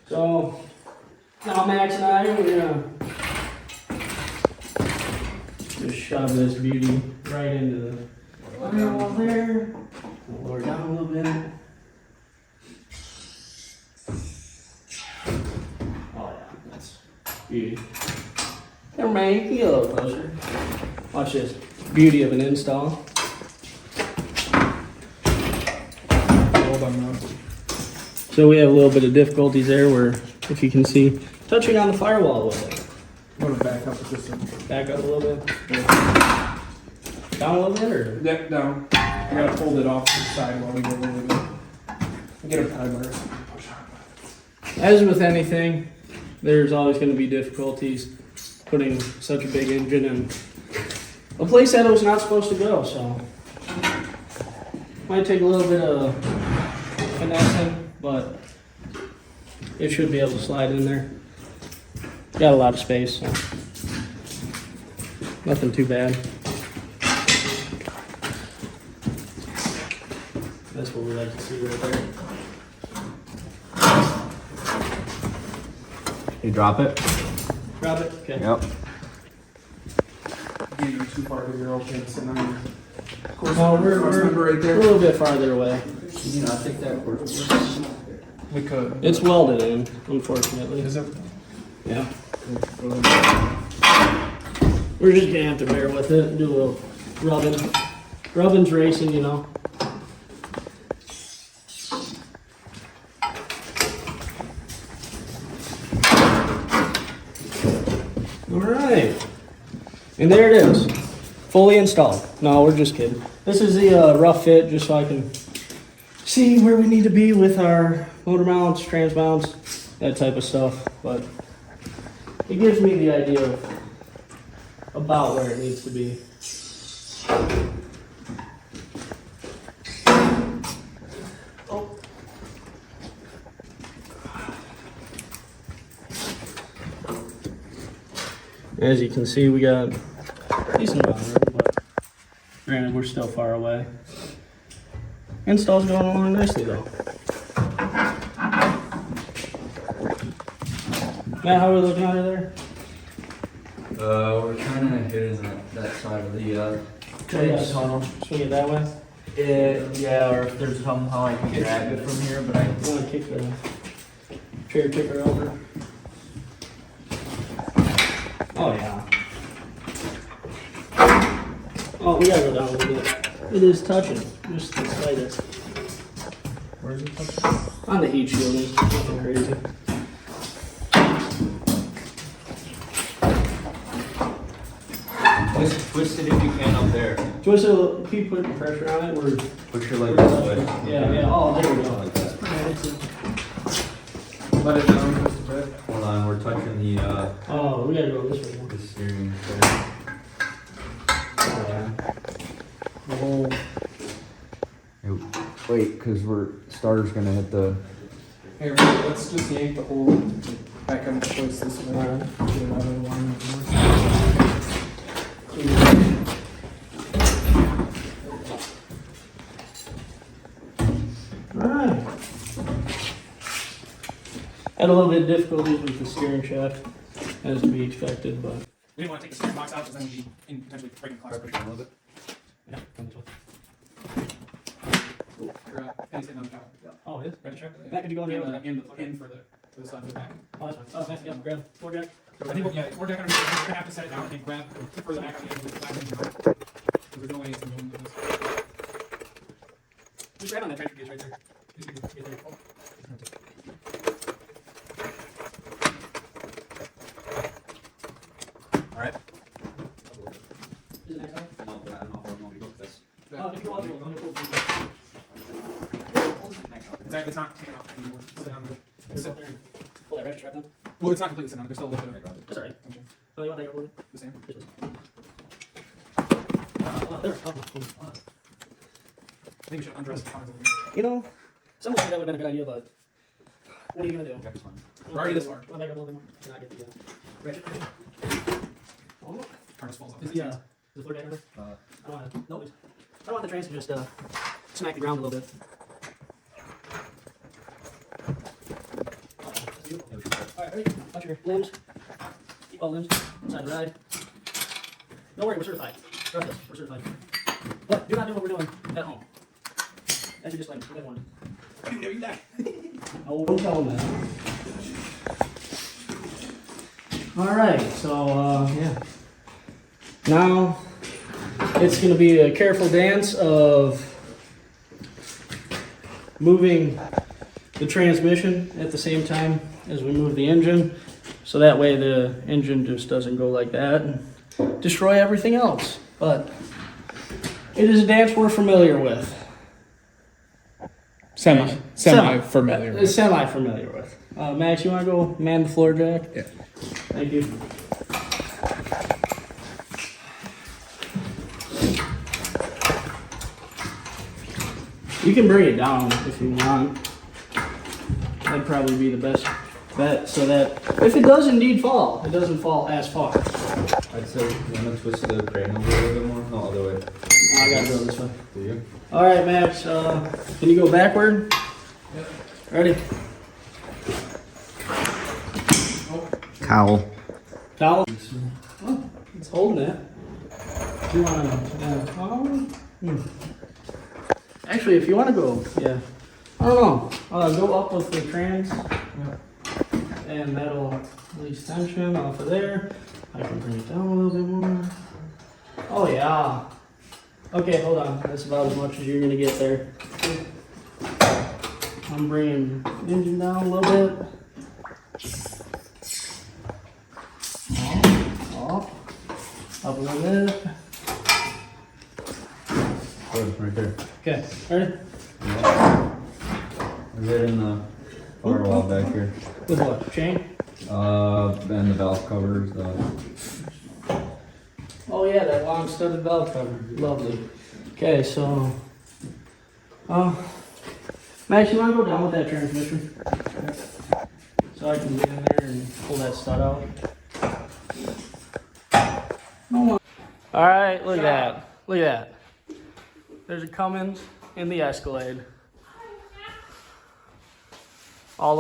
So now Max and I are gonna just shove this beauty right into the firewall there. We'll lower it down a little bit. Oh yeah, that's beauty. Never mind, you can get a little closer. Watch this. Beauty of an install. So we have a little bit of difficulties there where, if you can see, touching on the firewall a little bit. I'm gonna back up with this one. Back up a little bit. Yeah. Down a little bit, or? Yep, down. I gotta hold it off to the side while we go a little bit. Get a timer. As with anything, there's always going to be difficulties putting such a big engine in a place that it was not supposed to go, so might take a little bit of finessing, but it should be able to slide in there. Got a lot of space, so nothing too bad. That's what we like to see right there. You drop it? Drop it? Okay. Yep. You're too far to your okay, so now you're. Of course, No, remember right we're a there. little bit farther away. You know, I think that works. We could. It's welded in, unfortunately. Is it? Yeah. We're just gonna have to bear with it and do a little rubbing. Rubbing's racing, you know. Alright. And there it is. Fully installed. No, we're just kidding. This is the rough fit, just so I can see where we need to be with our motor mounts, trans mounts, that type of stuff. But it gives me the idea of about where it needs to be. Oh. As you can see, we got decent amount of room, but granted, we're still far away. Install's going along nicely though. Matt, how are we looking under there? We're kind of hitting that side of the Tunnel. Swing it that way. yeah, or if there's somehow I can grab it from here, but I I want to kick the chair kicker over. Oh yeah. Oh, we gotta go down a little bit. It is touching, just the slightest. Where is it touching? On the heat shielding, nothing crazy. twist it if you can up there. Twist it, keep putting pressure on it. We're Push your leg this way. yeah. Oh, there we go. Like that. Let it down just a bit. Hold on, we're touching the Oh, we gotta go this way. the steering. Oh, yeah. The whole. Wait, because starter's gonna hit the. Here, let's just yank the whole back on the place this way. Get it out of the line. Alright. Had a little bit of difficulties with the steering shaft, as to be expected, but We didn't want to take the steering box out because then we'd be potentially breaking the class pressure a little bit. yeah, come this way. Your penny's hitting on the counter. Oh, it is? Grab the check. Matt, could you go in the other? In for the side of the back. Oh, that's fine. Oh, nice. Yeah, grab floor jack. I think, yeah, we're gonna have to set it down and grab, tip further back on the end of the back. There's no way it's gonna go into this. Just grab on that transfer case right there. Alright. Is it next time? No, but I don't know if I'm gonna book this. Oh, if you want to, It's not taken off anymore. It's down there. pull that ratchet strap down. Well, it's not completely set on. There's still a little bit of That's alright. Okay. Oh, you want that over? The same. Oh, there. Oh, cool. I think we should undress the cons. You know, some would say that would have been a good idea, but what are you gonna do? We're already this far. Well, back up a little bit more. Can I get the ratchet? Oh, look. Harness falls off. Is the floor jack under? I don't want to, no, please. I don't want the trains to just smack the ground a little bit. Oh, that's beautiful. Alright, ready? Watch your limbs. Keep all limbs inside the ride. Don't worry, we're certified. Trust us, we're certified. But do not do what we're doing at home. That's your disclaimer. Good one. No, you die. Oh, don't tell them that. Alright, so, yeah. Now, it's going to be a careful dance of moving the transmission at the same time as we move the engine. So that way the engine just doesn't go like that and destroy everything else. But it is a dance we're familiar with. Semi-familiar with. Semi-familiar with. Max, you want to go man the floor jack? Yeah. Thank you. You can bring it down if you want. That'd probably be the best bet, so that if it does indeed fall, it doesn't fall as far. I'd say you want to twist the crane over a little bit more? No, other way. I gotta go this way. Do you? All right, Max. Can you go backward? Yep. Ready? Towel. Towel. Oh, it's holding it. You wanna? Actually, if you wanna go, yeah. I don't know. Go up with the trans, and that'll release tension off of there. I can bring it down a little bit more. Oh yeah. Okay, hold on. That's about as much as you're gonna get there. I'm bringing the engine down a little bit. Off. Up a little bit. Good, right there. Okay, ready? Right in the firewall back here. With what? Chain? And the valve covers. Oh yeah, that long studded valve cover. Lovely. Okay, so Max, you wanna go down with that transmission? So I can get in there and pull that stud out. Alright, look at that. Look at that. There's a Cummins in the Escalade. All